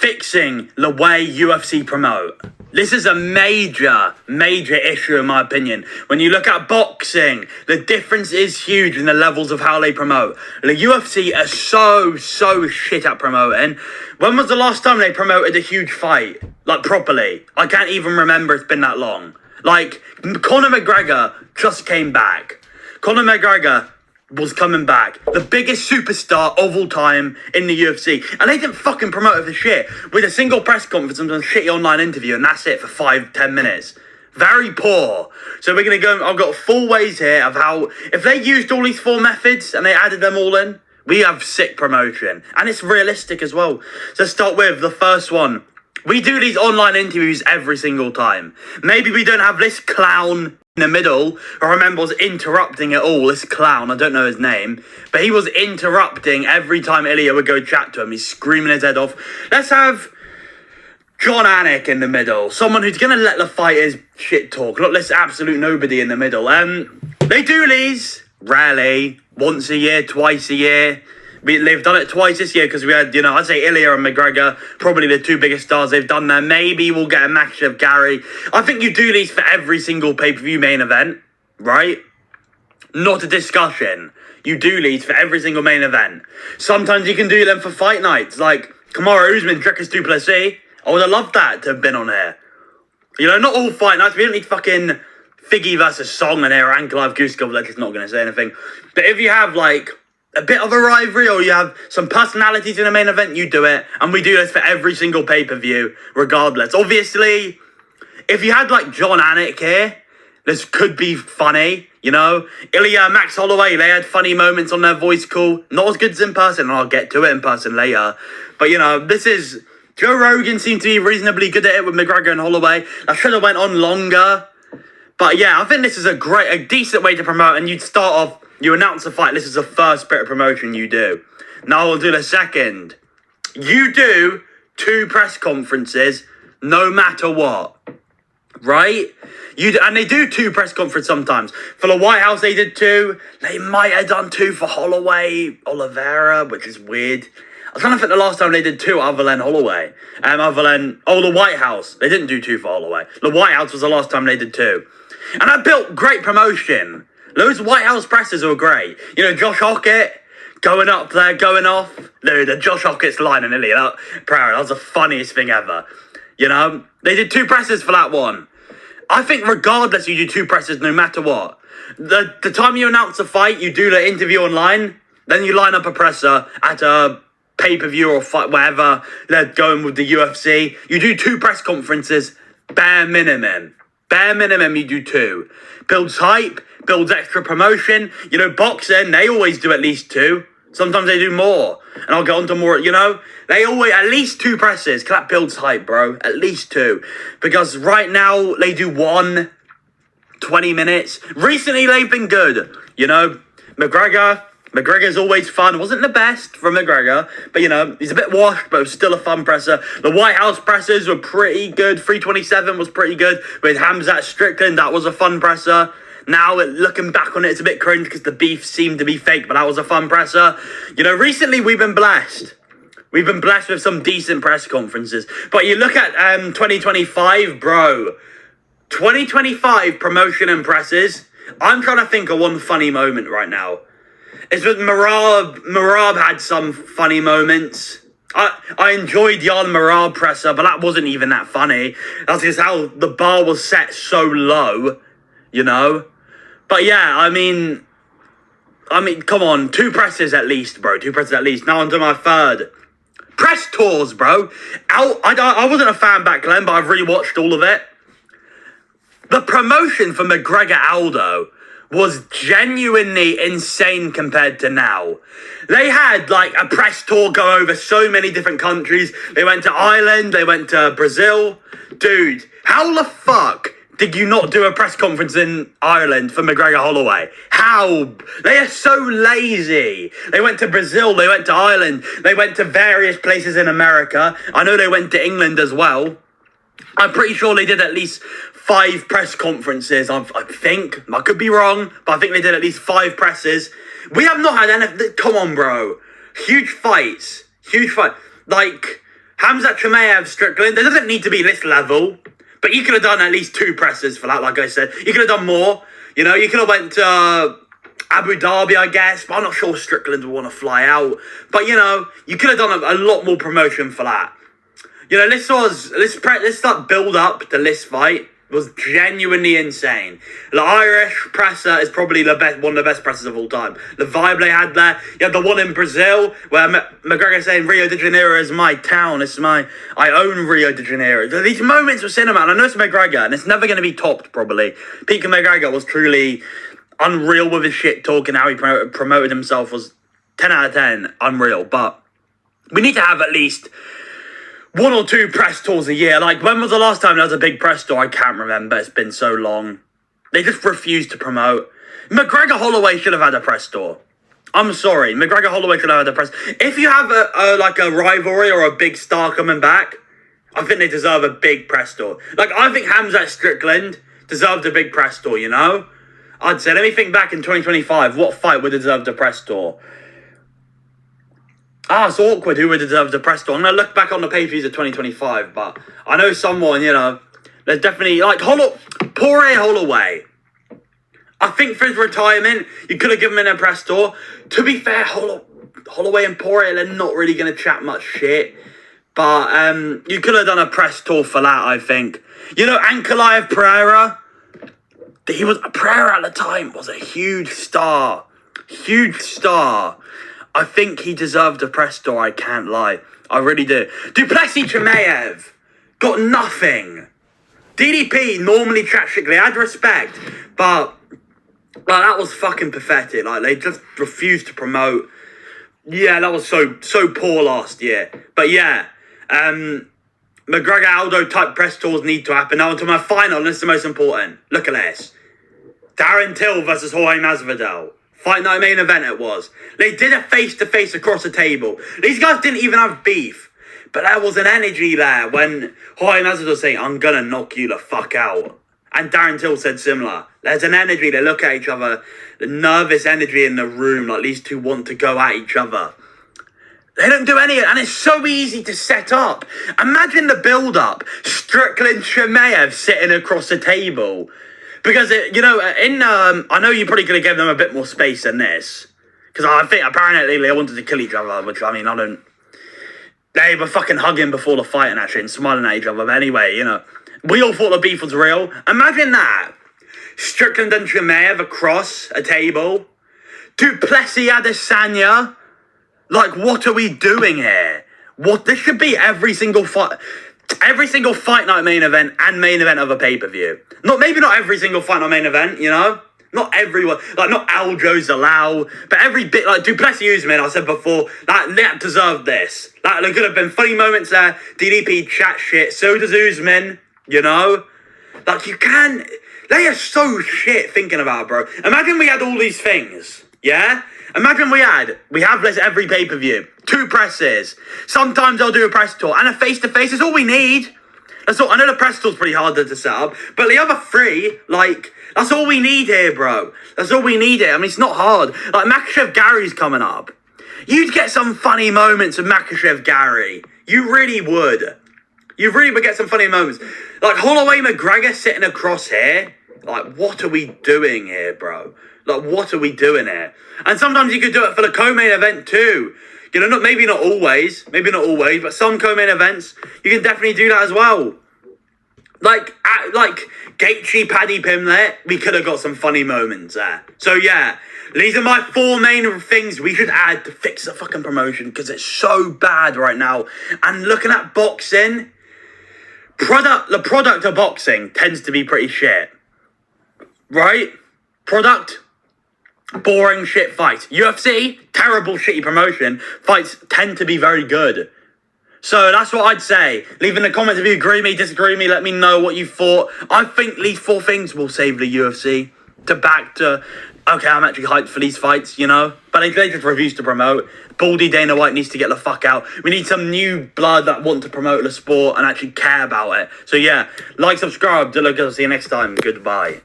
fixing the way UFC promote. This is a major issue in my opinion. When you look at boxing, the difference is huge in the levels of how they promote. The UFC are so shit at promoting. When was the last time they promoted a huge fight? Like, properly? I can't even remember, it's been that long. Like, Conor McGregor just came back. Conor McGregor was coming back. The biggest superstar of all time in the UFC. And they didn't fucking promote it for shit. With a single press conference and a shitty online interview, and that's it for 5-10 minutes. Very poor. So we're going to go, I've got 4 ways here of how, if they used all these 4 methods and they added them all in, we have sick promotion. And it's realistic as well. So start with the first one. We do these online interviews every single time. Maybe we don't have this clown in the middle, I remember was interrupting it all, this clown, I don't know his name, but he was interrupting every time Ilya would go chat to him. He's screaming his head off. Let's have John Anik in the middle, someone who's going to let the fighters shit talk, not this absolute nobody in the middle. They do these, rarely, once a year, twice a year. They've done it twice this year because we had, I'd say Ilya and McGregor, probably the 2 biggest stars they've done there. Maybe we'll get a Makhachev Gary. I think you do these for every single pay-per-view main event, right? Not a discussion. You do these for every single main event. Sometimes you can do them for fight nights, like Kamaru Usman, Dricus du Plessis. I would have loved that to have been on here. Not all fight nights. We don't need fucking Figgy versus Song in here, or Ankalaev Guskov. Like, it's not going to say anything. But if you have, like, a bit of a rivalry, or you have some personalities in the main event, you do it. And we do this for every single pay-per-view, regardless. Obviously, if you had, like, John Anik here, this could be funny, Ilya, Max Holloway, they had funny moments on their voice call. Not as good as in person, and I'll get to it in person later. But, this is... Joe Rogan seemed to be reasonably good at it with McGregor and Holloway. I should have went on longer. But, yeah, I think this is a decent way to promote, and you'd start off... You announce a fight. This is the first bit of promotion you do. Now we'll do the second. You do 2 press conferences, no matter what. Right? And they do 2 press conferences sometimes. For the White House, they did 2. They might have done 2 for Holloway, Oliveira, which is weird. I don't think the last time they did 2 other than Holloway. The White House. They didn't do 2 for Holloway. The White House was the last time they did 2. And that built great promotion. Those White House presses were great. Josh Hockett going up there, going off. Dude, the Josh Hockett's line in Ilya, that was the funniest thing ever. They did 2 presses for that one. I think regardless, you do 2 presses no matter what. The time you announce a fight, you do the interview online, then you line up a presser at a pay-per-view or fight, wherever they're going with the UFC. You do 2 press conferences, bare minimum. Bare minimum, you do 2. Builds hype, builds extra promotion. Boxing, they always do at least 2. Sometimes they do more. And I'll get on to more, They always, at least 2 presses. That builds hype, bro. At least 2. Because right now, they do 1, 20 minutes. Recently, they've been good. McGregor's always fun. Wasn't the best from McGregor, but he's a bit washed, but it was still a fun presser. The White House pressers were pretty good. 327 was pretty good with Hamzat Strickland. That was a fun presser. Now, looking back on it, it's a bit cringe because the beef seemed to be fake, but that was a fun presser. Recently we've been blessed. We've been blessed with some decent press conferences. But you look at 2025, bro. 2025 promotion and presses. I'm trying to think of one funny moment right now. It's with Merab. Merab had some funny moments. I enjoyed Jan Merab presser, but that wasn't even that funny. That's just how the bar was set so low, But yeah, I mean, come on, 2 presses at least, bro. 2 presses at least. Now on to my third. Press tours, bro. I wasn't a fan back then, but I've rewatched all of it. The promotion for McGregor Aldo was genuinely insane compared to now. They had like a press tour go over so many different countries. They went to Ireland, they went to Brazil. Dude, how the fuck did you not do a press conference in Ireland for McGregor Holloway? How? They are so lazy. They went to Brazil, they went to Ireland, they went to various places in America. I know they went to England as well. I'm pretty sure they did at least 5 press conferences, I think. I could be wrong, but I think they did at least 5 presses. We have not had anything. Come on, bro. Huge fights. Huge fight. Like, Hamzat Chimaev, Strickland, it doesn't need to be this level, but you could have done at least 2 presses for that, like I said. You could have done more. You know, you could have went to Abu Dhabi, I guess, but I'm not sure Strickland would want to fly out. But, you know, you could have done a lot more promotion for that. You know, this start build up to this fight was genuinely insane. The Irish presser is probably one of the best pressers of all time. The vibe they had there. You had the one in Brazil where McGregor saying Rio de Janeiro is my town. I own Rio de Janeiro. These moments were cinema, and I know it's McGregor, and it's never going to be topped probably. Peter McGregor was truly unreal with his shit talking. How he promoted himself was 10 out of 10, unreal. But we need to have at least 1 or 2 press tours a year. Like, when was the last time there was a big press tour? I can't remember. It's been so long. They just refuse to promote. McGregor Holloway should have had a press tour. I'm sorry. McGregor Holloway should have had a press. If you have a rivalry or a big star coming back, I think they deserve a big press tour. Like, I think Hamzat Strickland deserved a big press tour, you know? I'd say, let me think back in 2025. What fight would have deserved a press tour? It's awkward who would deserve the press tour. I'm going to look back on the pay-per-views of 2025, but I know someone, you know, there's definitely, like, Poirier Holloway. I think for his retirement, you could have given him a press tour. To be fair, Holloway and Poirier, they're not really going to chat much shit. But you could have done a press tour for that, I think. You know, Ankalaev Pereira? Pereira at the time was a huge star. Huge star. I think he deserved a press tour, I can't lie. I really do. Duplessis Chimaev got nothing. DDP normally chats strictly. I had respect. But that was fucking pathetic. Like, they just refused to promote. Yeah, that was so poor last year. But yeah, McGregor Aldo type press tours need to happen. Now onto my final, and this is the most important. Look at this. Darren Till versus Jorge Masvidal. Fight night main event it was. They did a face-to-face across the table. These guys didn't even have beef. But there was an energy there when Jorge Masvidal was saying, I'm gonna knock you the fuck out. And Darren Till said similar. There's an energy, they look at each other. The nervous energy in the room, like these two want to go at each other. They don't do any of it, and it's so easy to set up. Imagine the build-up. Strickland Chimaev sitting across the table. Because, I know you probably could have given them a bit more space than this. Because I think apparently they wanted to kill each other, which, I mean, I don't... They were fucking hugging before the fight and actually and smiling at each other. But anyway, you know, we all thought the beef was real. Imagine that. Strickland and Chimaev across a table. Duplessis Adesanya. Like, what are we doing here? This should be every single fight night main event and main event of a pay-per-view. Maybe not every single fight night main event, you know? Not everyone, like not Aljo Zalal, but every bit, like Duplessis Usman, I said before, that deserved this. There could have been funny moments there. DDP chat shit, so does Usman, you know? Like, you can, they are so shit thinking about it, bro. Imagine we had all these things, yeah? Imagine we have this every pay-per-view. 2 presses. Sometimes I'll do a press tour. And a face-to-face is all we need. That's all. I know the press tour's pretty hard to set up. But the other 3, like, that's all we need here, bro. That's all we need here. I mean, it's not hard. Like, Makhachev Gary's coming up. You'd get some funny moments of Makhachev Gary. You really would. You really would get some funny moments. Like, Holloway McGregor sitting across here. Like, what are we doing here, bro? Like, what are we doing here? And sometimes you could do it for the co-main event too. You know, maybe not always, but some co-main events, you can definitely do that as well. Like Gaethje, Paddy Pimlet, we could have got some funny moments there. So yeah, these are my 4 main things we should add to fix the fucking promotion because it's so bad right now. And looking at boxing, the product of boxing tends to be pretty shit. Right? Product, boring shit fights. UFC, terrible shitty promotion. Fights tend to be very good. So that's what I'd say. Leave in the comments if you agree with me, disagree with me. Let me know what you thought. I think these 4 things will save the UFC. Okay, I'm actually hyped for these fights, you know. But they just refuse to promote. Baldy Dana White needs to get the fuck out. We need some new blood that want to promote the sport and actually care about it. So yeah, like, subscribe. I'll see you next time. Goodbye.